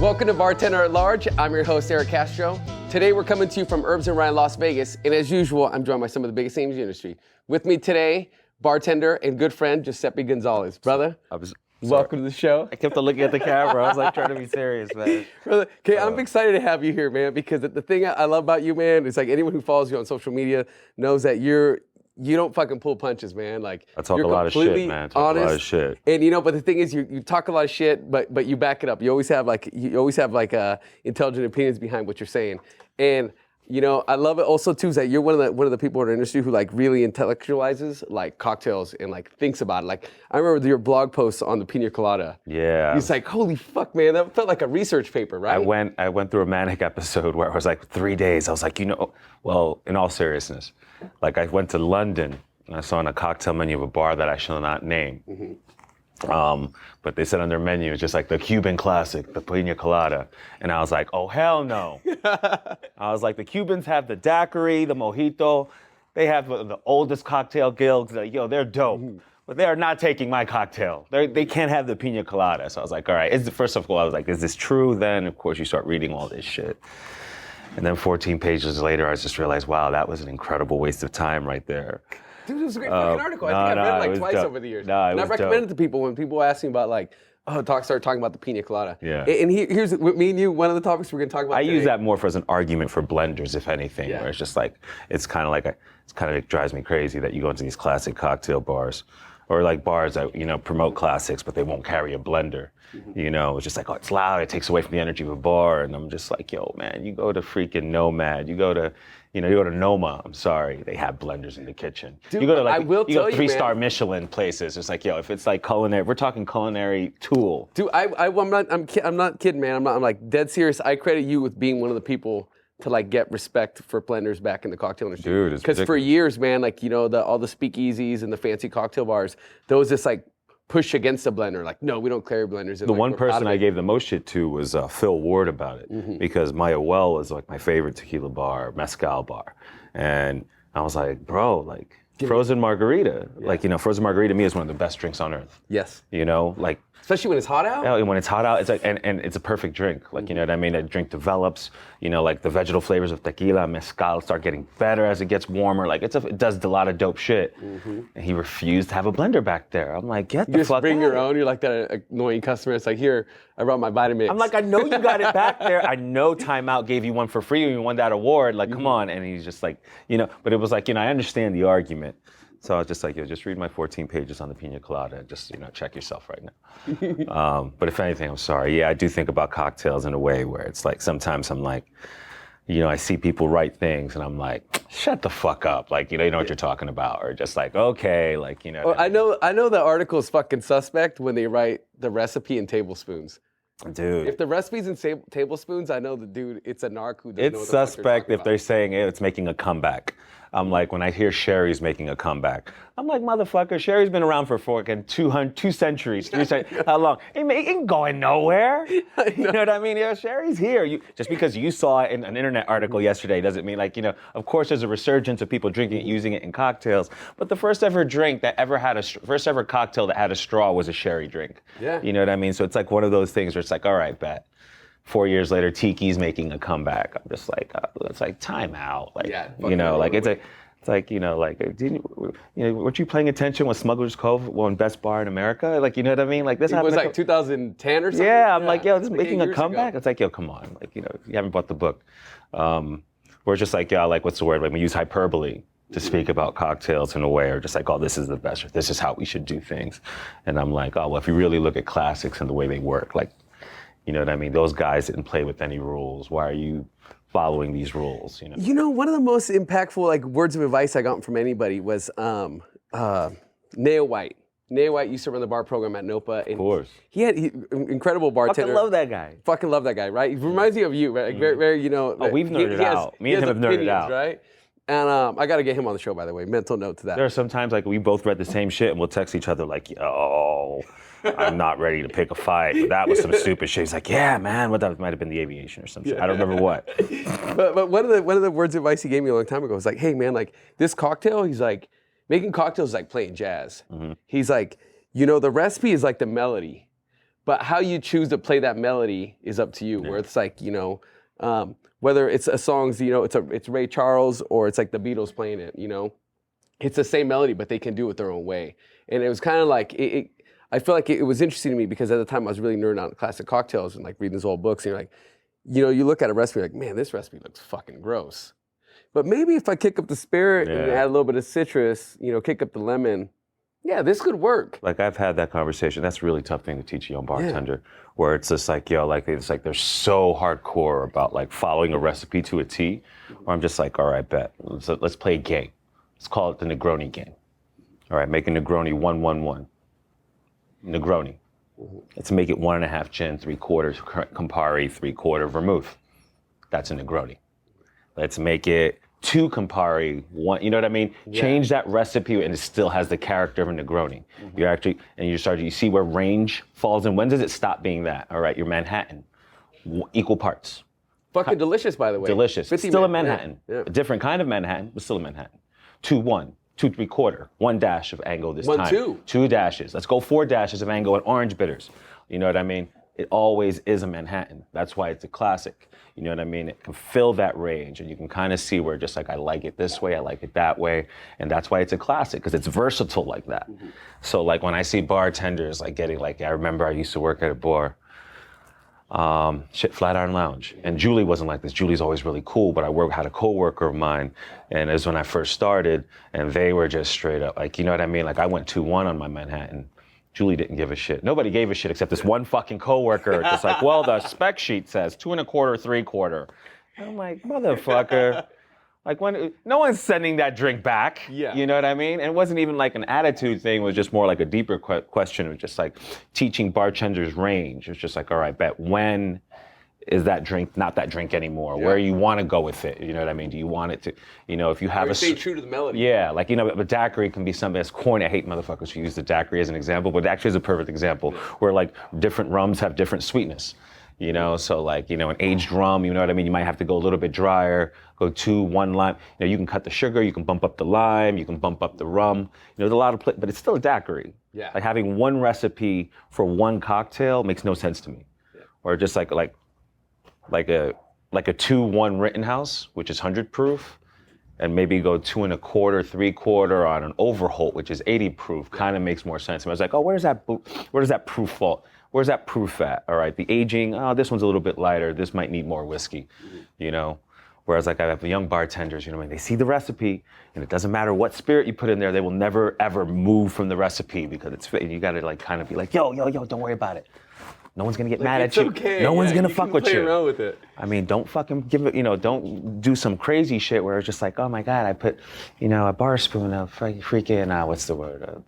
Welcome to Bartender at Large. I'm your host, Erick Castro. Today we're coming to you from Herbs Rye in Las Vegas, and as usual, I'm joined by some of the biggest names in the industry. With me today, bartender and good friend, Giuseppe Gonzalez. Brother, welcome to the show. I kept on looking at the camera. I was like trying to be serious, man. Brother, okay, I'm excited to have you here, man, because the thing I love about you, man, is like anyone who follows you on social media knows that you don't fucking pull punches, man. Like I talk you're a lot of shit, man. Honest, a lot of shit. And but the thing is, you talk a lot of shit, but you back it up. You always have intelligent opinions behind what you're saying. And I love it also too is that you're one of the people in the industry who like really intellectualizes like cocktails and like thinks about it. Like I remember your blog posts on the pina colada. Yeah. It's like, holy fuck, man, that felt like a research paper, right? I went through a manic episode where I was like 3 days. I was like, well, in all seriousness, like I went to London and I saw on a cocktail menu of a bar that I shall not name. Mm-hmm. But they said on their menu, it's just like the Cuban classic, the pina colada. And I was like, oh, hell no. I was like, the Cubans have the daiquiri, the mojito. They have the oldest cocktail guilds. They're dope. Mm-hmm. But they are not taking my cocktail. They can't have the pina colada. So I was like, all right. First of all, I was like, is this true? Then, of course, you start reading all this shit. And then 14 pages later, I just realized, wow, that was an incredible waste of time right there. Dude, it was a great fucking article. I think I've read it like twice over the years. And I've recommended it to people when people ask me about like, start talking about the pina colada. Yeah. And here's with me and you, one of the topics we're gonna talk about. I use that more as an argument for blenders, if anything, where it's just like, it drives me crazy that you go into these classic cocktail bars, or like bars that promote classics, but they won't carry a blender. Mm-hmm. It's just like, oh, it's loud. It takes away from the energy of a bar, and I'm just like, yo, man, you go to freaking Nomad, you go to Noma. I'm sorry, they have blenders in the kitchen. Dude, you go to you go 3-star Michelin places. It's like, yo, if it's like culinary, we're talking culinary tool. Dude, I'm not kidding, man. I'm like dead serious. I credit you with being one of the people to like get respect for blenders back in the cocktail industry. Dude, it's because for years, man, like all the speakeasies and the fancy cocktail bars, there was this like push against the blender. Like, no, we don't carry blenders. The one person I gave the most shit to was Phil Ward about it, because Maya Well was like my favorite tequila bar, mezcal bar, and I was like, bro, like frozen margarita, frozen margarita to me is one of the best drinks on earth. Yes. Like. Especially when it's hot out? Yeah, when it's hot out, it's like, and it's a perfect drink. Like, you know what I mean? That drink develops, like the vegetal flavors of tequila, mezcal start getting better as it gets warmer. Like, it does a lot of dope shit. Mm-hmm. And he refused to have a blender back there. I'm like, get the fuck out. You just bring your own? You're like that annoying customer. It's like, here, I brought my Vitamix. I'm like, I know you got it back there. I know Time Out gave you one for free when you won that award. Like, come on. And he's just like, but it was like, I understand the argument. So I was just like, just read my 14 pages on the pina colada and just, check yourself right now. But if anything, I'm sorry. Yeah, I do think about cocktails in a way where it's like, sometimes I'm like, I see people write things and I'm like, shut the fuck up. Like, you know what you're talking about. Or just like, okay, like, Well, I know the article is fucking suspect when they write the recipe in tablespoons. Dude. If the recipe's in tablespoons, I know the dude, it's a narc who doesn't know what the fuck suspect if they're saying it's making a comeback. I'm like, when I hear sherry's making a comeback, I'm like, motherfucker, sherry's been around for fucking 2 centuries, 3 centuries. How long? It ain't going nowhere. You know what I mean? Yeah, sherry's here. Just because you saw it in an internet article yesterday doesn't mean of course there's a resurgence of people drinking it, using it in cocktails. But the first ever cocktail that had a straw was a sherry drink. Yeah. You know what I mean? So it's like one of those things where it's like, all right, bet. 4 years later, Tiki's making a comeback. I'm just like, it's like time out. Like, weren't you paying attention when Smuggler's Cove won Best Bar in America? Like, you know what I mean? Like this happened. It was like 2010 or something? Yeah, I'm like, yo, this is making a comeback. Ago. It's like, yo, come on. Like, you haven't bought the book. We're just like, what's the word? Like we use hyperbole to speak about cocktails in a way, or just like, oh, this is the best, or this is how we should do things. And I'm like, oh, well, if you really look at classics and the way they work, like, you know what I mean? Those guys didn't play with any rules. Why are you following these rules? One of the most impactful like words of advice I got from anybody was Neo White. Neo White used to run the bar program at NOPA. And of course. He incredible bartender. Fucking love that guy. Fucking love that guy, right? He reminds me of you, right? Like very, very, Oh, we've nerded out. Me and him have nerded out. Right? And I got to get him on the show, by the way. Mental note to that. There are sometimes like we both read the same shit and we'll text each other like, yo, I'm not ready to pick a fight. But that was some stupid shit. He's like, yeah, man. What that might have been the aviation or some shit. I don't remember what. But one of the words of advice he gave me a long time ago was like, hey, man, like this cocktail, he's like, making cocktails is like playing jazz. Mm-hmm. He's like, the recipe is like the melody. But how you choose to play that melody is up to you. Where it's like, you know, whether it's a song's, you know, it's Ray Charles or it's like the Beatles playing it, you know, it's the same melody, but they can do it their own way. And it was kind of like I feel like it was interesting to me because at the time I was really nerding out on classic cocktails and like reading these old books, and you're like, you know, you look at a recipe like, man, this recipe looks fucking gross. But maybe if I kick up the spirit and add a little bit of citrus, you know, kick up the lemon, yeah, this could work. Like I've had that conversation. That's a really tough thing to teach a young bartender, where it's just like, yo, like it's like they're so hardcore about like following a recipe to a T, where I'm just like, all right, bet. Let's play a game. Let's call it the Negroni game. All right, make a Negroni 1-1-1. Negroni. Let's make it 1.5 gin, 3/4 Campari, 3/4 vermouth. That's a Negroni. Let's make it 2 Campari, 1. You know what I mean? Yeah. Change that recipe, and it still has the character of a Negroni. You're actually, and you see where range falls in. When does it stop being that? All right, your Manhattan, equal parts. Fucking delicious, by the way. Delicious. Still a Manhattan. Yeah. A different kind of Manhattan, but still a Manhattan. 2-1. 2 3/4, 1 dash of Ango this time. 1-2. 2 dashes. Let's go 4 dashes of Ango and orange bitters. You know what I mean? It always is a Manhattan. That's why it's a classic. You know what I mean? It can fill that range, and you can kind of see where just like, I like it this way, I like it that way. And that's why it's a classic, because it's versatile like that. So like when I see bartenders like getting like, I remember I used to work at a bar, Flatiron Lounge. And Julie wasn't like this. Julie's always really cool, but I had a coworker of mine, and it was when I first started, and they were just straight up like, you know what I mean? Like I went 2-1 on my Manhattan. Julie didn't give a shit. Nobody gave a shit except this one fucking coworker. Just like, well, the spec sheet says 2 1/4, 3/4. I'm like, motherfucker. Like no one's sending that drink back. Yeah. You know what I mean? And it wasn't even like an attitude thing. It was just more like a deeper question. It was just like teaching bartenders range. It's just like, all right, bet when is that drink not that drink anymore? Yeah. Where you want to go with it? You know what I mean? Do you want it to, you know, if you have stay true to the melody. Yeah, like, you know, a daiquiri can be something that's corny. I hate motherfuckers who use the daiquiri as an example, but it actually is a perfect example where like different rums have different sweetness. You know, so like, you know, an aged rum, you know what I mean? You might have to go a little bit drier, go 2, 1 lime. You know, you can cut the sugar, you can bump up the lime, you can bump up the rum. You know, there's a lot of, but it's still a daiquiri. Yeah. Like having one recipe for one cocktail makes no sense to me. Yeah. Or just like a 2-1 Rittenhouse, which is 100 proof, and maybe go 2 1/4, 3/4 on an Overholt, which is 80 proof, kind of makes more sense. I was like, oh, where does that proof fall? Where's that proof at? All right, the aging, oh, this one's a little bit lighter. This might need more whiskey, you know? Whereas like I have the young bartenders, you know, when they see the recipe, and it doesn't matter what spirit you put in there, they will never, ever move from the recipe because it's, you gotta like kind of be like, yo, don't worry about it. No one's gonna get mad at you. Okay. No one's gonna fuck with you. Play around with it. I mean, don't fucking give it, you know, don't do some crazy shit where it's just like, oh my God, I put, you know, a bar spoon of freaking, what's the word?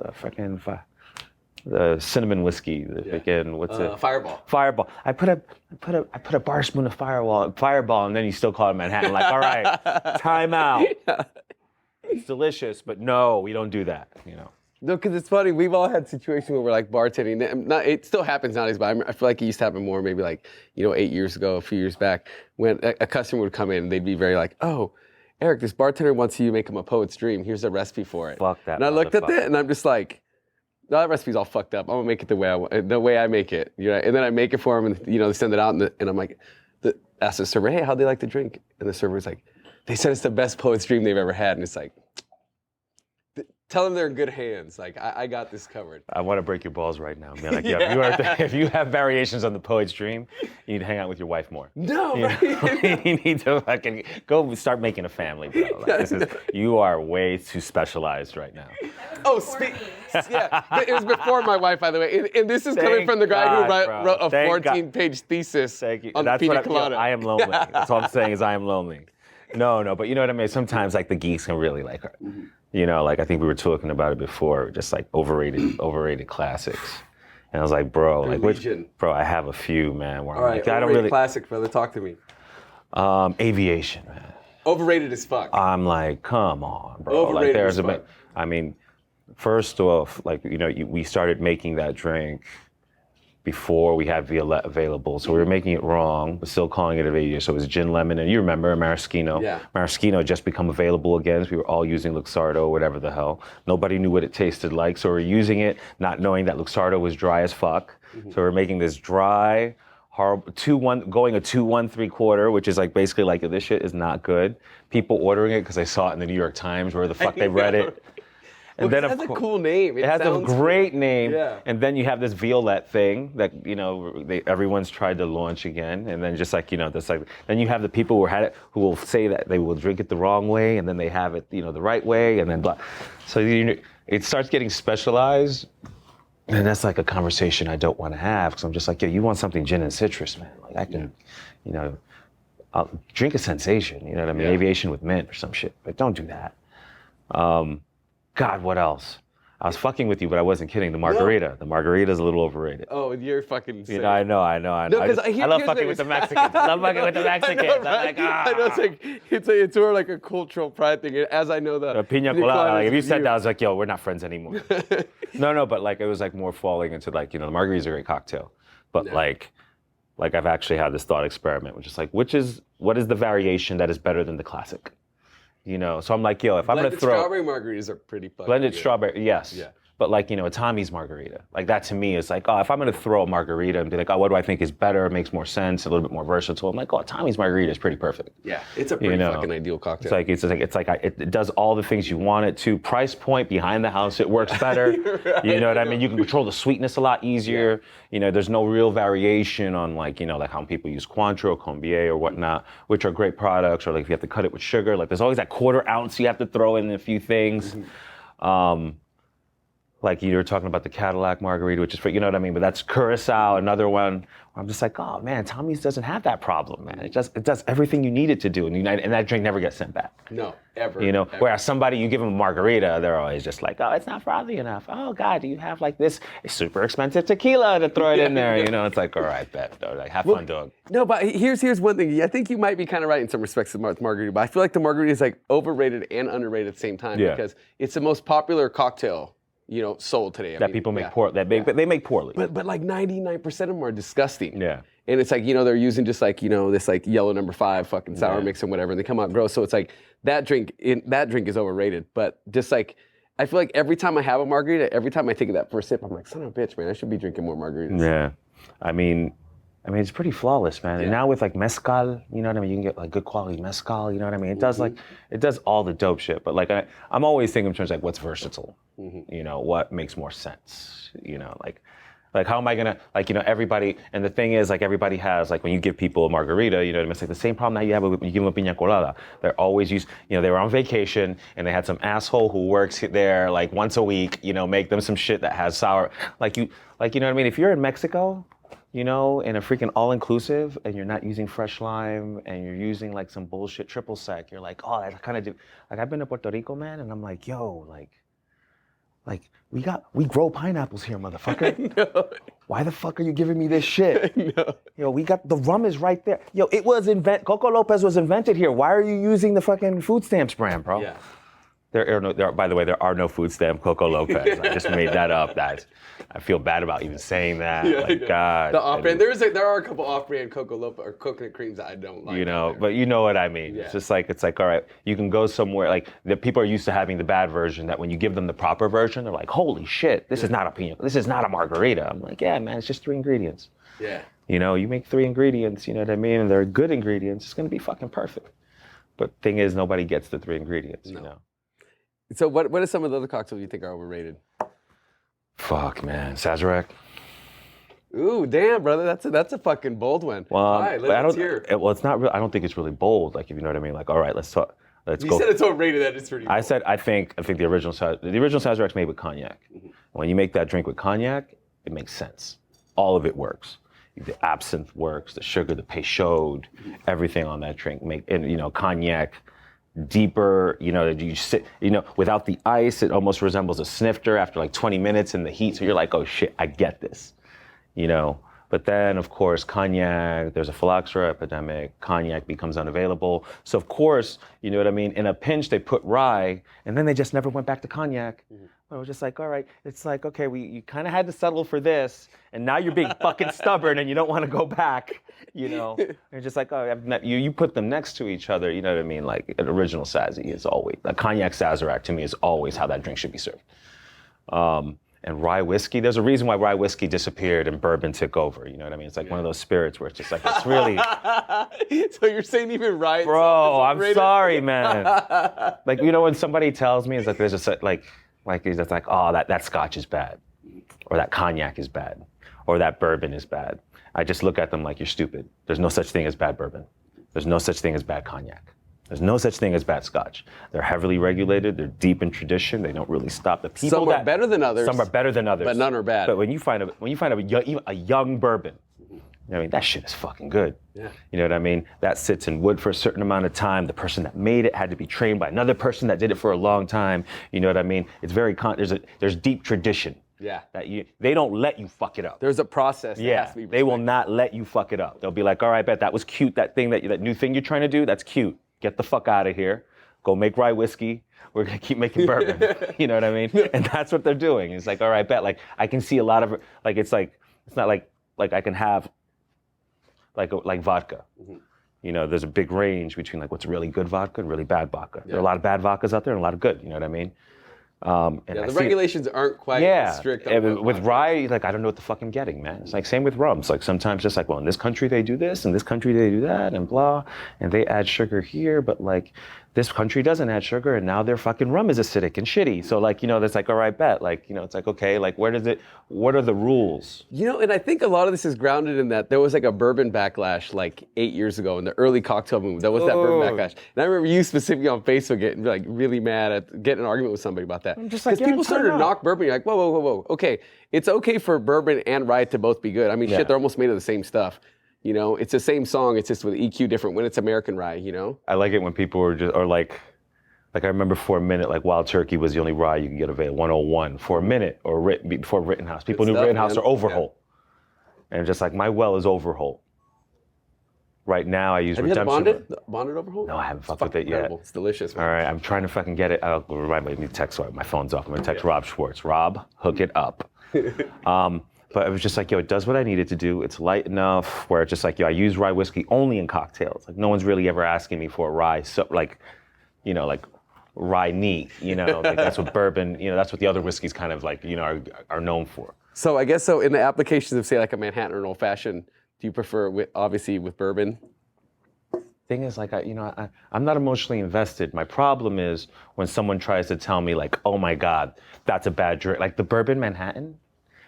The cinnamon whiskey, the freaking, what's it? Fireball. Fireball. I put a bar spoon of Fireball, and then you still call it Manhattan. Like, all right, time out. Yeah. It's delicious, but no, we don't do that, you know. No, because it's funny. We've all had situations where we're like bartending. It still happens nowadays, but I feel like it used to happen more maybe like, you know, 8 years ago, a few years back, when a customer would come in and they'd be very like, oh, Erick, this bartender wants you to make him a poet's dream. Here's a recipe for it. Fuck that. And I looked at that and I'm just like, no, that recipe's all fucked up. I'm gonna make it the way I make it. You know? And then I make it for them, and you know, they send it out, and I'm like, ask the server, hey, how'd they like the drink? And the server's like, they said it's the best poet's dream they've ever had, and it's like, tell them they're in good hands. Like, I got this covered. I want to break your balls right now, man. Like, yeah, if you have variations on the poet's dream, you need to hang out with your wife more. No, you need to fucking go start making a family, bro. Like, you are way too specialized right now. Oh, yeah. It was before my wife, by the way. And this is coming from the guy who wrote a 14-page thesis on the pina colada. I am lonely. That's all I'm saying is I am lonely. No, but you know what I mean? Sometimes, like, the geeks can really like her. Mm-hmm. You know, like, I think we were talking about it before, just, like, overrated classics. And I was like, bro, I have a few, man. Where all right, like, I don't really classic, brother. Talk to me. Aviation, man. Overrated as fuck. I'm like, come on, bro. Overrated like, as fuck. I mean, first off, like, you know, we started making that drink before we had Violette available. So we were making it wrong, but still calling it a Aviation. So it was gin, lemon, and you remember Maraschino. Yeah. Maraschino had just become available again, so we were all using Luxardo, whatever the hell. Nobody knew what it tasted like, so we were using it, not knowing that Luxardo was dry as fuck. So we're making this dry, horrible, 2-1, going a 2-1 3/4, which is like basically like this shit is not good. People ordering it because they saw it in the New York Times, where the fuck they read it. And then it has a cool name. It has a great name. Yeah. And then you have this Violette thing that, everyone's tried to launch again. And then just like, this like, then you have the people who will say that they will drink it the wrong way, and then they have it, the right way, and then blah. So it starts getting specialized. And that's like a conversation I don't want to have, because I'm just like, you want something gin and citrus, man. Like I can, I'll drink a sensation, you know what I mean? Yeah. Aviation with mint or some shit, but don't do that. God, what else? I was fucking with you, but I wasn't kidding. The margarita. No. The margarita is a little overrated. Oh, you're fucking sick. I know. I love fucking with the Mexicans. I love fucking with the Mexicans. I know, right? I know, it's sort of like a cultural pride thing. As I know the pina colada. Like, if you said that, I was like, yo, we're not friends anymore. No, but like it was like more falling into like, the margarita is a great cocktail, but like I've actually had this thought experiment, which is like, what is the variation that is better than the classic? So I'm like, if I'm gonna throw strawberry margaritas are pretty fucking blended good. Strawberry, yes. Yeah. But like, a Tommy's margarita, like that to me is like, if I'm gonna throw a margarita and be like, what do I think is better, makes more sense, a little bit more versatile, I'm like, Tommy's margarita is pretty perfect. Yeah, it's a pretty fucking ideal cocktail. It does all the things you want it to. Price point, behind the house, it works better. Right, you know what I mean? You can control the sweetness a lot easier. Yeah. There's no real variation on like how people use Cointreau, Combier or whatnot, which are great products, or like if you have to cut it with sugar, like there's always that 1/4 ounce you have to throw in a few things. Mm-hmm. Like you were talking about the Cadillac margarita, which is for, you know what I mean? But that's Curacao, another one where I'm just like, oh man, Tommy's doesn't have that problem, man. It does everything you need it to do, and that drink never gets sent back. No, ever. Ever. Whereas somebody, you give them a margarita, they're always just like, oh, it's not frothy enough. Oh God, do you have like this super expensive tequila to throw it in there? It's like, all right, bet, dog. Like, have fun, dog. No, but here's one thing. I think you might be kind of right in some respects with margarita, but I feel like the margarita is like overrated and underrated at the same time, because it's the most popular cocktail sold today. That people make poor, but they make poorly. But like 99% of them are disgusting. Yeah. And it's like, they're using just like, this like yellow number 5 fucking sour mix and whatever, and they come out gross. So it's like that drink is overrated. But just like, I feel like every time I have a margarita, every time I take that first sip, I'm like, son of a bitch, man, I should be drinking more margaritas. Yeah. I mean, it's pretty flawless, man. Yeah. And now with like mezcal, you know what I mean? You can get like good quality mezcal, you know what I mean? It does it does all the dope shit. But like, I'm always thinking in terms of like what's versatile, what makes more sense, like how am I gonna, everybody, and the thing is like everybody has, like when you give people a margarita, you know what I mean? It's like the same problem that you have when you give them a pina colada. They're always they were on vacation and they had some asshole who works there like once a week, make them some shit that has sour, you know what I mean? If you're in Mexico, in a freaking all-inclusive, and you're not using fresh lime, and you're using like some bullshit triple sec, you're like, oh, I kind of do. Like I've been to Puerto Rico, man, and I'm like, yo, like we grow pineapples here, motherfucker. No. Why the fuck are you giving me this shit? No. We got the rum is right there. Yo, Coco Lopez was invented here. Why are you using the fucking food stamps brand, bro? Yeah. By the way, there are no food stamp Coco Lopez. I just made that up. I feel bad about even saying that. Yeah, God. The off-brand. There are a couple off-brand Coco Lopez or coconut creams that I don't like. But you know what I mean. Yeah. It's like, all right, you can go somewhere, like the people are used to having the bad version, that when you give them the proper version, they're like, holy shit, this is not a pina, this is not a margarita. I'm like, yeah, man, it's just 3 ingredients. Yeah. You make 3 ingredients, you know what I mean? And they're good ingredients, it's gonna be fucking perfect. But thing is, nobody gets the 3 ingredients, So what are some of the other cocktails you think are overrated? Fuck, man. Sazerac. Ooh, damn, brother. That's a fucking bold one. Well, all right, let's hear. Well, it's not real. I don't think it's really bold. Like, if you know what I mean. Like, all right, let's talk. Let's go. You said it's overrated. That is pretty bold. I think the original Sazerac's made with cognac. Mm-hmm. When you make that drink with cognac, it makes sense. All of it works. The absinthe works. The sugar, the peychaud, everything on that drink cognac. Deeper, you sit, without the ice, it almost resembles a snifter after like 20 minutes in the heat. So you're like, oh shit, I get this, But then, of course, cognac, there's a phylloxera epidemic, cognac becomes unavailable. So of course, you know what I mean? In a pinch, they put rye, and then they just never went back to cognac. Mm-hmm. I was just like, all right, it's like, okay, you kind of had to settle for this, and now you're being fucking stubborn, and you don't want to go back, You're just like, oh, you put them next to each other, you know what I mean? Like, an original Sazzy is always, a cognac Sazerac to me is always how that drink should be served. And and rye whiskey. There's a reason why rye whiskey disappeared and bourbon took over. You know what I mean? It's like one of those spirits where it's just like, it's really. So you're saying even rye? Bro, I'm sorry, man. Like, you know, when somebody tells me, it's like, there's just like it's just like, oh, that scotch is bad, or that cognac is bad, or that bourbon is bad. I just look at them like, you're stupid. There's no such thing as bad bourbon. There's no such thing as bad cognac. There's no such thing as bad scotch. They're heavily regulated. They're deep in tradition. They don't really stop. The people some are better than others. Some are better than others. But none are bad. But when you find a young bourbon, you know what I mean, that shit is fucking good. Yeah. You know what I mean? That sits in wood for a certain amount of time. The person that made it had to be trained by another person that did it for a long time. You know what I mean? It's very there's deep tradition. Yeah. They don't let you fuck it up. There's a process. That has to be they will not let you fuck it up. They'll be like, all right, bet that was cute. That new thing you're trying to do, that's cute. Get the fuck out of here. Go make rye whiskey. We're gonna keep making bourbon. You know what I mean? And that's what they're doing. It's like, all right, bet. Like I can see a lot of like it's not like I can have like vodka. Mm-hmm. You know, there's a big range between like what's really good vodka and really bad vodka. Yeah. There are a lot of bad vodkas out there and a lot of good. You know what I mean? And the regulations aren't quite as strict. With rye, like I don't know what the fuck I'm getting, man. It's like same with rum. It's like sometimes just like, well, in this country they do this, in this country they do that, and blah, and they add sugar here, but like this country doesn't add sugar, and now their fucking rum is acidic and shitty. So like, you know, that's like, all right, bet. Like, you know, it's like, okay, like what are the rules? You know, and I think a lot of this is grounded in that there was like a bourbon backlash like 8 years ago in the early cocktail movement. There was that bourbon backlash. And I remember you specifically on Facebook getting like really mad at getting an argument with somebody about that. I'm just like, because people started to knock bourbon. You're like, whoa. Okay, it's okay for bourbon and rye to both be good. I mean, shit, they're almost made of the same stuff. You know, it's the same song. It's just with EQ different when it's American rye, you know? I like it when people are just, or like I remember for a minute, like Wild Turkey was the only rye you could get available, 101 for a minute, or before Rittenhouse. People knew Rittenhouse or Overholt. Yeah. And just like, my well is Overholt. Right now, I use Redemption. Have you had bonded Overholt? No, I haven't fucked with it yet. It's delicious, man. All right, I'm trying to fucking get it. I'll remind me to text, my phone's off. I'm gonna text Rob Schwartz. Rob, hook it up. But it was just like, yo, it does what I need it to do. It's light enough where it's just like, yo, I use rye whiskey only in cocktails. Like no one's really ever asking me for a rye, so like, you know, like rye neat, you know, like that's what bourbon, you know, that's what the other whiskeys kind of like, you know, are known for. So I guess so in the applications of say like a Manhattan or an old fashioned, do you prefer obviously with bourbon? Thing is like, I'm not emotionally invested. My problem is when someone tries to tell me like, oh my God, that's a bad drink. Like the bourbon Manhattan.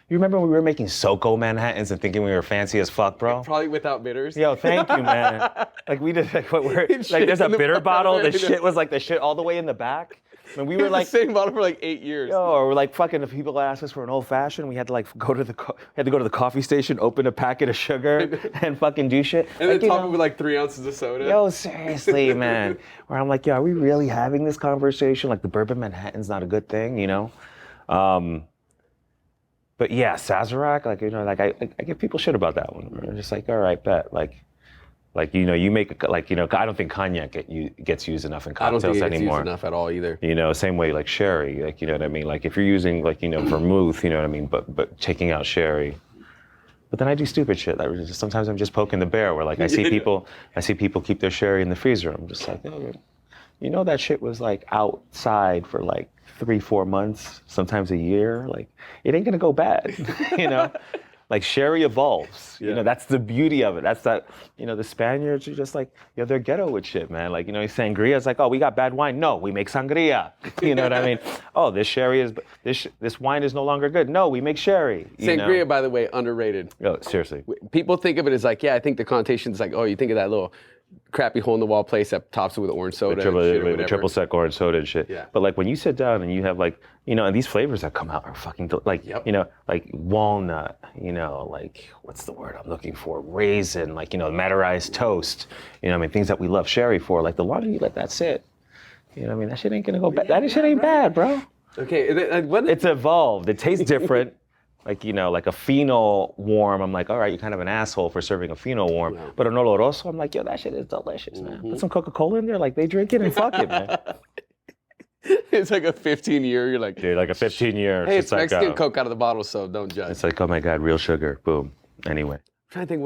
You remember when we were making SoCo Manhattans and thinking we were fancy as fuck, bro? Probably without bitters. Yo, thank you, man. Like we did, like there's a bitter bottle. The shit was like the shit all the way in the back. When we were like the same bottle for like 8 years. Yo, or like fucking if people asked us for an old fashioned, we had to like go to the coffee station, open a packet of sugar, and fucking do shit. And like, then top it with like 3 ounces of soda. Yo, seriously, man. Where I'm like, yo, are we really having this conversation? Like the bourbon Manhattan's not a good thing, you know? But yeah, Sazerac, like, you know, like I give people shit about that one. I'm just like, all right, bet. Like you know, you make, like, you know, I don't think cognac gets used enough in cocktails anymore. I don't think it gets used enough at all either. You know, same way like sherry, like, you know what I mean? Like if you're using like, you know, vermouth, you know what I mean? But taking out sherry. But then I do stupid shit. Sometimes I'm just poking the bear where like I see people keep their sherry in the freezer. I'm just like, oh, you know that shit was like outside for like 3-4 months, sometimes a year. Like it ain't gonna go bad, you know. Like sherry evolves, you know. That's the beauty of it. That's that, you know. The Spaniards are just like, you know, they're ghetto with shit, man. Like, you know, sangria is like, oh, we got bad wine. No, we make sangria. You know what I mean? Oh, this sherry is this wine is no longer good. No, we make sherry. Sangria, by the way, underrated. Oh, seriously. People think of it as like, yeah, I think the connotation is like, oh, you think of that little crappy hole-in-the-wall place that tops it with orange soda with triple sec orange soda and shit. Yeah. But like when you sit down and you have like, you know, and these flavors that come out are fucking like, you know, like walnut, you know, like what's the word I'm looking for? Raisin, like, you know, maturized toast, you know, I mean, things that we love sherry for. Like the longer you let that sit, you know, what I mean, that shit ain't gonna go bad. That shit ain't bad, bro. Okay, it's evolved. It tastes different. Like, you know, like a Fino warm, I'm like, all right, you're kind of an asshole for serving a Fino warm. Yeah. But an Oloroso, I'm like, yo, that shit is delicious, man. Put some Coca-Cola in there, like they drink it and fuck it, man. It's like a 15-year, you're like... Dude, like a 15-year. Hey, it's Mexican Coke out of the bottle, so don't judge. It's like, oh my God, real sugar, boom. Anyway. trying to think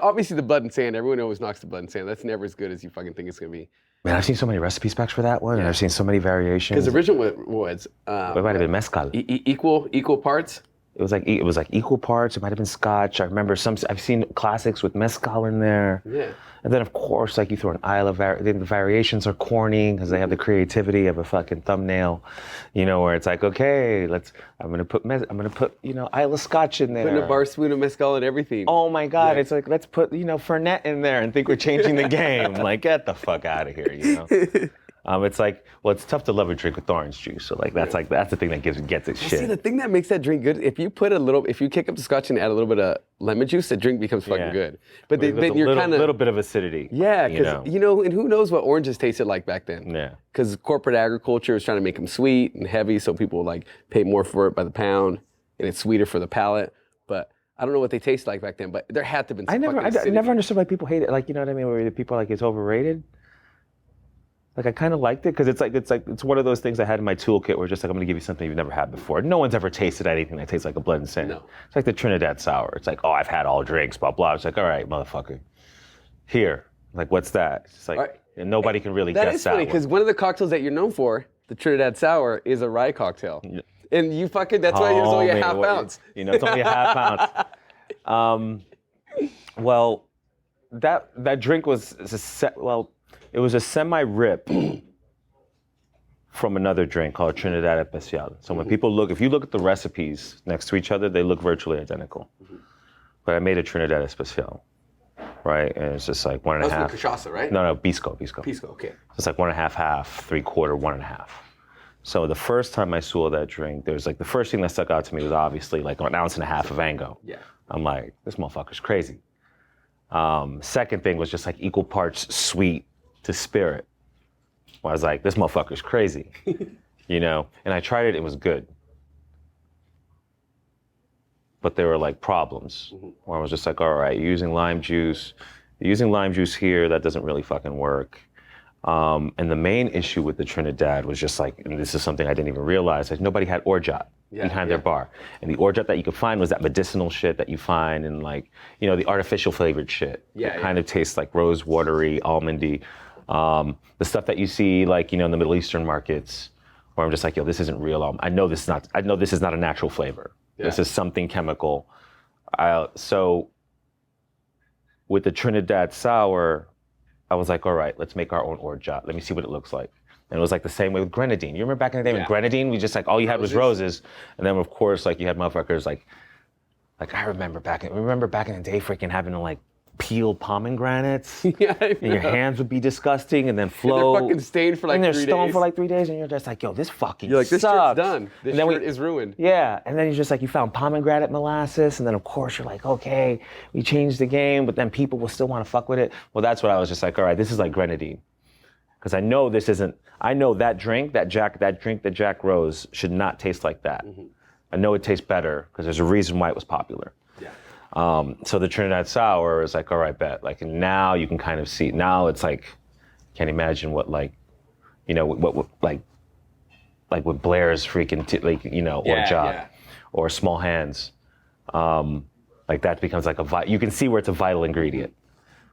obviously the blood and sand. Everyone always knocks the blood and sand. That's never as good as you fucking think it's gonna be. Man, I've seen so many recipe specs for that one, and I've seen so many variations. Because the original was it might have been mezcal. Equal parts. It was like equal parts. It might have been Scotch. I remember I've seen classics with mezcal in there. Yeah. And then of course, like you throw an Isle of the variations are corny because they have the creativity of a fucking thumbnail, where it's like, okay, I'm gonna put Isle of Scotch in there. Putting a bar spoon of mezcal and everything. Oh my God, it's like let's put Fernet in there and think we're changing the game. Like get the fuck out of here, It's like, well, it's tough to love a drink with orange juice. So that's the thing that gets it shit. See, the thing that makes that drink good, if you kick up the Scotch and add a little bit of lemon juice, the drink becomes fucking good. But then you're kind of little bit of acidity. Yeah, because and who knows what oranges tasted like back then? Yeah. Because corporate agriculture was trying to make them sweet and heavy, so people would pay more for it by the pound, and it's sweeter for the palate. But I don't know what they taste like back then. But there had to have been. I never understood why people hate it. Like, you know what I mean? Where the people are like it's overrated. Like I kind of liked it because it's one of those things I had in my toolkit where just like I'm gonna give you something you've never had before. No one's ever tasted anything that tastes like a blood and sand. No. It's like the Trinidad Sour. It's like, oh, I've had all drinks, blah blah. It's like, all right, motherfucker. Here, like, what's that? It's just like, and nobody can really guess that. That is funny because one of the cocktails that you're known for, the Trinidad Sour, is a rye cocktail. Yeah. And you fucking, that's why it's only a half ounce. It's only a half ounce. Well, that drink was it was a semi-rip from another drink called Trinidad Especial. So when people if you look at the recipes next to each other, they look virtually identical. But I made a Trinidad Especial, right? And it's just like 1.5. That's with cachaça, right? No, Pisco. Pisco, okay. So it's like 1.5, half, 3/4, 1.5. So the first time I saw that drink, there's the first thing that stuck out to me was obviously like 1.5 ounces of Ango. Yeah. I'm like, this motherfucker's crazy. Second thing was just like equal parts sweet to spirit. I was like, this motherfucker's crazy, And I tried it, it was good. But there were problems where I was just like, all right, you're using lime juice here, that doesn't really fucking work. And the main issue with the Trinidad was just and this is something I didn't even realize, nobody had orgeat behind their bar. And the orgeat that you could find was that medicinal shit that you find in the artificial flavored shit. It kind of tastes like rose watery, almondy. The stuff that you see in the Middle Eastern markets where I'm just like, yo, this isn't real. I know this is not a natural flavor. Yeah. This is something chemical. So with the Trinidad Sour, I was like, all right, let's make our own orgeat. Let me see what it looks like. And it was the same way with grenadine. You remember back in the day with grenadine, we just all you had was roses. And then of course, you had motherfuckers I remember back in the day freaking having to peel pomegranates. Yeah, and your hands would be disgusting and then flow. And they're fucking stained for 3 days. And they're stoned for 3 days and you're just like, yo, this fucking You're like, this sucks. shit's done. This shirt is ruined. Yeah, and then you're just you found pomegranate molasses and then of course you're like, okay, we changed the game, but then people will still want to fuck with it. Well, that's what I was just like, all right, this is like grenadine. Because I know that drink that Jack Rose should not taste like that. Mm-hmm. I know it tastes better because there's a reason why it was popular. Yeah. So the Trinidad Sour is all right, bet. And now you can kind of see. Now it's can't imagine what what with Blair's freaking orgeat or Small Hands. That becomes you can see where it's a vital ingredient.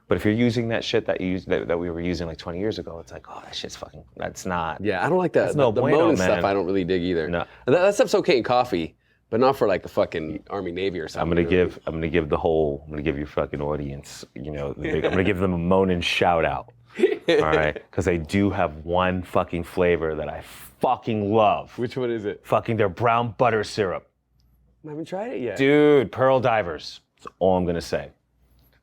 But if you're using that shit that we were using 20 years ago, it's oh, that shit's fucking. That's not. Yeah, I don't like that. That's no bueno, Monin man. stuff I don't really dig either. No. That stuff's okay in coffee. But not for the fucking Army Navy or something. I'm gonna give your fucking audience, I'm gonna give them a Monin shout out. All right? Because they do have one fucking flavor that I fucking love. Which one is it? Fucking their brown butter syrup. I haven't tried it yet. Dude, Pearl Divers. That's all I'm gonna say.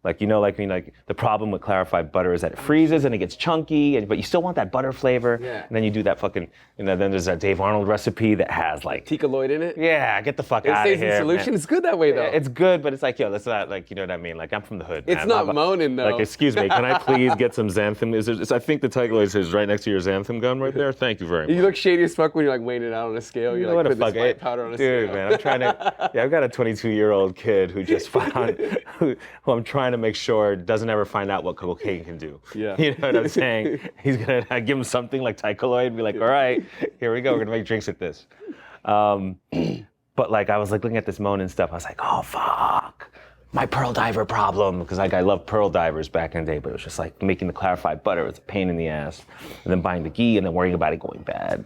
The problem with clarified butter is that it freezes and it gets chunky, but you still want that butter flavor. Yeah. And then you do that fucking, then there's that Dave Arnold recipe that has Ticaloid in it? Yeah, get the fuck out of here. It stays in solution. Man. It's good that way though. It's good, but it's yo, that's not you know what I mean? I'm from the hood. It's not Monin though. Excuse me, can I please get some xanthan? I think the Ticaloid is right next to your xanthan gun right there. Thank you very much. You look shady as fuck when you're weighing it out on a scale. You're putting this white powder on a scale. Dude, man, I'm trying to, I've got a 22-year-old kid who just found, who I'm trying to make sure doesn't ever find out what cocaine can do. Yeah. You know what I'm saying? He's going to give him something like Ticaloid and be all right, here we go. We're going to make drinks with this. But I was looking at this Monin stuff. I was like, oh, my pearl diver problem, because like I loved pearl divers back in the day, but it was just like making the clarified butter was a pain in the ass, and then buying the ghee and then worrying about it going bad.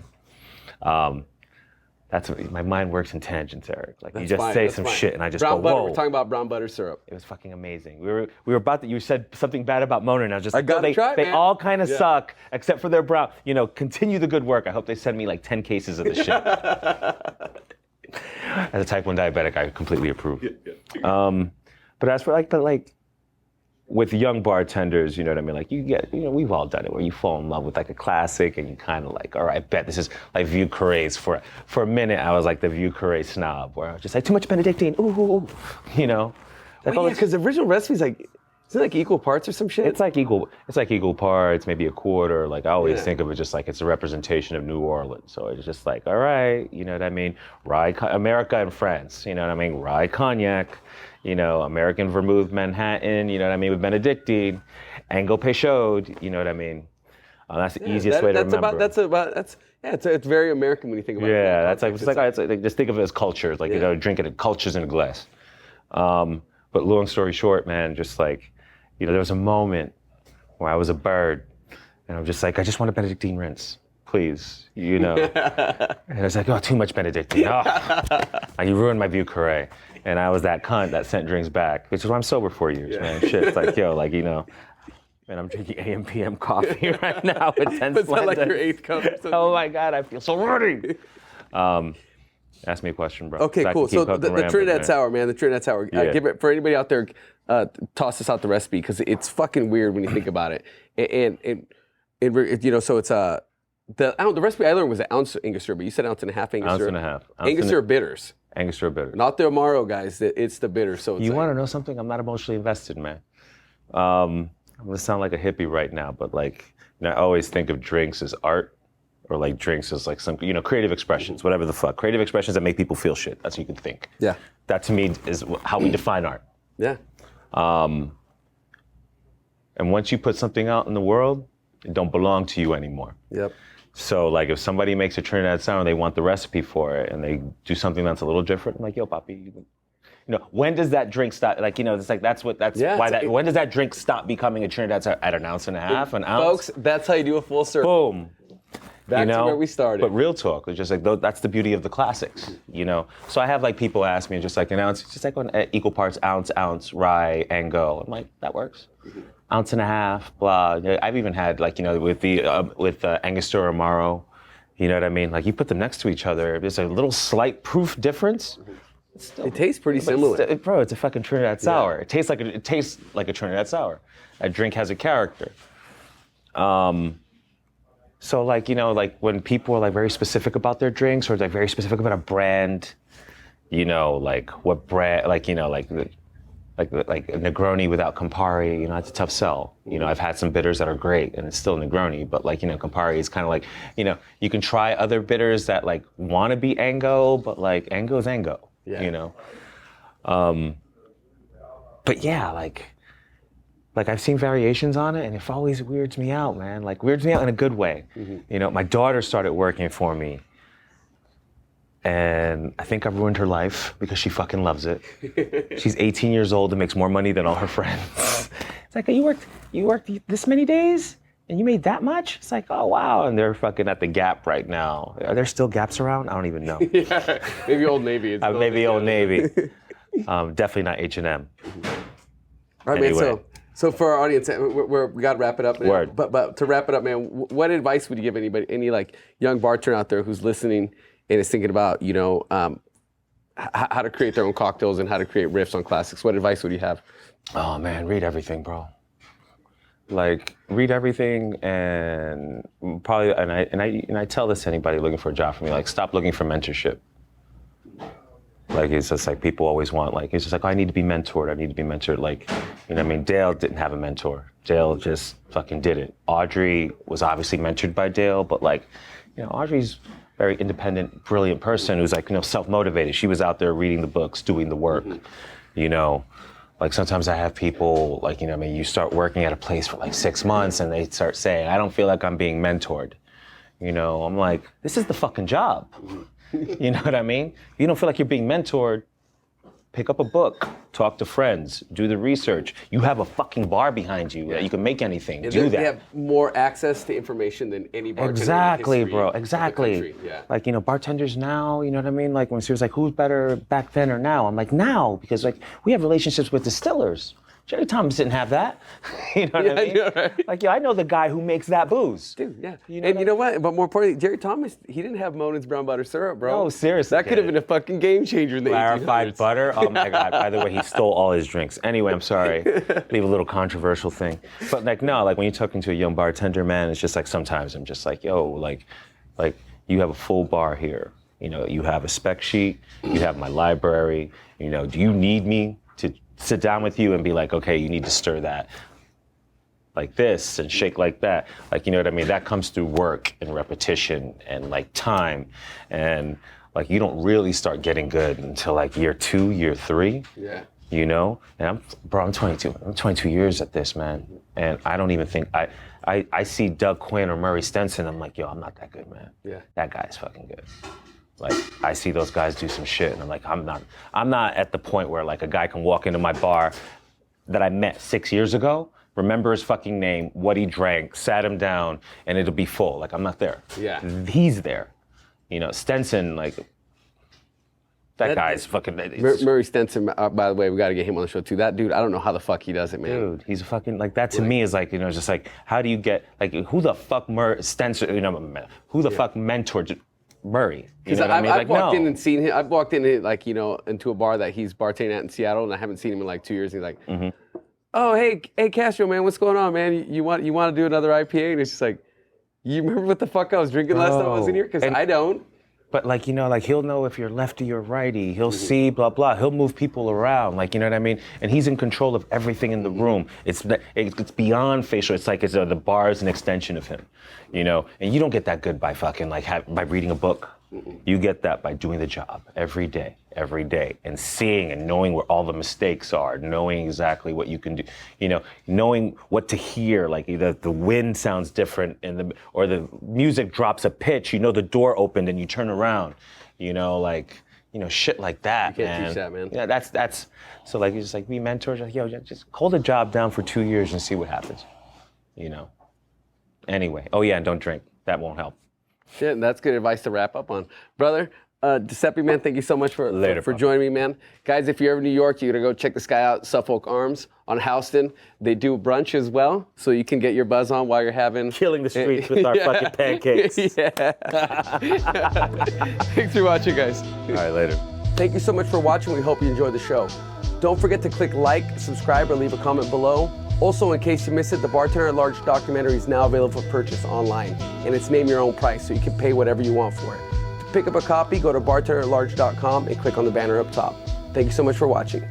That's my mind works in tangents, Eric. Like you just say some shit and I just brown go, butter. whoa. We're talking about brown butter syrup. It was fucking amazing. We were about to. You said something bad about Mona, and I was just like, they all kind of suck except for their brown. You know, continue the good work. I hope they send me like 10 cases of this shit. As a type 1 diabetic, I completely approve. But as for like with young bartenders, you know what I mean? Like we've all done it where you fall in love with like a classic and you kind of like, all right, I bet this is like Vieux Carrés. For a minute, I was like the Vieux Carré snob where I was just like, too much Benedictine, ooh, you know? Like, because the original recipe's like, isn't it like equal parts or some shit? It's like equal parts, maybe a quarter. Like I always think of it just like it's a representation of New Orleans. So it's just like, all right, you know what I mean? Rye, America and France, you know what I mean? Rye cognac, you know, American vermouth Manhattan, you know what I mean? With Benedictine, Anglo Peychaud, you know what I mean? That's the easiest way to remember. It's very American when you think about it. Yeah, it's like just think of it as culture. Like, you know, drinking it, cultures in a glass. But long story short, man, just like, you know, there was a moment where I was a bird and I'm just like, I just want a Benedictine rinse, please, you know. And I was like, oh, too much Benedictine. Oh, you ruined my Vieux Carré. And I was that cunt that sent drinks back, which is why I'm sober 4 years, man. Shit, it's like, yo, like, you know, man, I'm drinking AM PM coffee right now with 10 It's not like your 8th cup or something. Oh my God, I feel so ready. Ask me a question, bro. Okay, cool. So the Trinidad Sour, man, the Trinidad Sour. Give it for anybody out there. Toss us out the recipe because it's fucking weird when you think about it. And you know, so it's the recipe I learned was an ounce Angostura, but you said ounce and a half Angostura. Ounce and a half. Angostura bitters. Angostura bitters. Not the Amaro, guys. It's the bitter. So it's you want to know something? I'm not emotionally invested, man. I'm gonna sound like a hippie right now, but like, you know, I always think of drinks as art. Or like drinks as like some, you know, creative expressions, whatever the fuck. Creative expressions that make people feel shit. That's what you can think. Yeah. That to me is how we define art. Yeah. And once you put something out in the world, it don't belong to you anymore. Yep. So like if somebody makes a Trinidad Sour and they want the recipe for it and they do something that's a little different, I'm like, yo, papi, you know, when does that drink stop? Like, you know, it's like when does that drink stop becoming a Trinidad Sour? At an ounce and a half, an ounce? Folks, that's how you do a full circle. Boom. Back to where we started. But real talk, it's just like, that's the beauty of the classics, you know? So I have like people ask me just like an ounce, just like on equal parts, ounce, rye, Ango. I'm like, that works. Ounce and a half, blah. I've even had like, you know, with Angostura Amaro, you know what I mean? Like you put them next to each other, there's a little slight proof difference. It tastes pretty similar. Bro, it's a fucking Trinidad Sour. It tastes like a Trinidad Sour. That drink has a character. So like, you know, like when people are like very specific about their drinks or like very specific about a brand, you know, like what brand, like, you know, like Negroni without Campari, you know, it's a tough sell. You know, I've had some bitters that are great and it's still Negroni, but like, you know, Campari is kind of like, you know, you can try other bitters that like want to be Ango, but like Ango's Ango, you know? But yeah, like I've seen variations on it and it always weirds me out, man. Like weirds me out in a good way. Mm-hmm. You know, my daughter started working for me and I think I've ruined her life because she fucking loves it. She's 18 years old and makes more money than all her friends. It's like, you worked this many days and you made that much? It's like, oh wow. And they're fucking at the Gap right now. Are there still Gaps around? I don't even know. Yeah, maybe Old Navy. Maybe Old Navy. Definitely not H&M. All right, anyway. Man, so for our audience, we got to wrap it up. Man. Word. But to wrap it up, man, what advice would you give any like young bartender out there who's listening and is thinking about, you know, how to create their own cocktails and how to create riffs on classics? What advice would you have? Oh man, read everything, bro. Like read everything and probably, and I tell this to anybody looking for a job from me, like stop looking for mentorship. Like, it's just like people always want, like, it's just like, oh, I need to be mentored. Like, you know what I mean? Dale didn't have a mentor. Dale just fucking did it. Audrey was obviously mentored by Dale, but like, you know, Audrey's a very independent, brilliant person who's like, you know, self-motivated. She was out there reading the books, doing the work, you know. Like sometimes I have people, like, you know, I mean, you start working at a place for like 6 months and they start saying, I don't feel like I'm being mentored. You know, I'm like, this is the fucking job. You know what I mean? If you don't feel like you're being mentored, pick up a book, talk to friends, do the research. You have a fucking bar behind you that you can make anything. Do that. They have more access to information than any bartender Exactly, in the history bro. of the Exactly. country. Yeah. Like, you know, bartenders now, you know what I mean? Like when she was like, who's better back then or now? I'm like, now, because like we have relationships with distillers. Jerry Thomas didn't have that. You know what I mean? I know, right? Like, yo, I know the guy who makes that booze. Dude, yeah. You know And you know what? But more importantly, Jerry Thomas, he didn't have Monen's brown butter syrup, bro. No, seriously. That could have been a fucking game changer in the Clarified 1800s. butter? Oh my God. By the way, he stole all his drinks. Anyway, I'm sorry. Leave a little controversial thing. But like, no, like when you're talking to a young bartender, man, it's just like sometimes I'm just like, yo, like you have a full bar here. You know, you have a spec sheet, you have my library, you know, do you need me to sit down with you and be like, okay, you need to stir that like this and shake like that? Like, you know what I mean? That comes through work and repetition and like time. And like, you don't really start getting good until like year 2, year 3. Yeah. You know? And I'm 22. I'm 22 years at this, man. And I don't even think, I see Doug Quinn or Murray Stenson, I'm like, yo, I'm not that good, man. Yeah. That guy's fucking good. Like, I see those guys do some shit, and I'm like, I'm not at the point where like a guy can walk into my bar that I met 6 years ago, remember his fucking name, what he drank, sat him down, and it'll be full. Like, I'm not there. Yeah. He's there. You know, Stenson, like, that guy's fucking. Murray Stenson, by the way, we got to get him on the show too. That dude, I don't know how the fuck he does it, man. Dude, he's a fucking, like, that to me is like, you know, just like, how do you get, like, who the fuck Stenson, you know, who the fuck mentored Murray? Because I've walked in and seen him. I've walked in like, you know, into a bar that he's bartending at in Seattle, and I haven't seen him in like 2 years. And he's like, oh, hey Castro, man, what's going on, man? You want to do another IPA? And it's just like, you remember what the fuck I was drinking last time I was in here? Because I don't. But like, you know, like he'll know if you're lefty or righty. He'll see blah blah. He'll move people around. Like, you know what I mean? And he's in control of everything in the room. It's beyond facial. It's like the bar is an extension of him, you know. And you don't get that good by fucking like by reading a book. You get that by doing the job every day, and seeing and knowing where all the mistakes are, knowing exactly what you can do, you know, knowing what to hear, like either the wind sounds different or the music drops a pitch, you know, the door opened and you turn around, you know, like, you know, shit like that, you can't teach that, man. Yeah, that's, so like, you just like be mentors, like, yo, just hold a job down for 2 years and see what happens, you know. Anyway, oh yeah, and don't drink, that won't help. Shit, that's good advice to wrap up on. Brother, Giuseppe, man, thank you so much for joining me, man. Guys, if you're ever in New York, you're going to go check this guy out, Suffolk Arms on Houston. They do brunch as well, so you can get your buzz on while you're having... Killing the streets with our fucking pancakes. Yeah. Thanks for watching, guys. All right, later. Thank you so much for watching. We hope you enjoyed the show. Don't forget to click like, subscribe, or leave a comment below. Also, in case you missed it, the Bartender at Large documentary is now available for purchase online, and it's name your own price, so you can pay whatever you want for it. To pick up a copy, go to bartenderatlarge.com and click on the banner up top. Thank you so much for watching.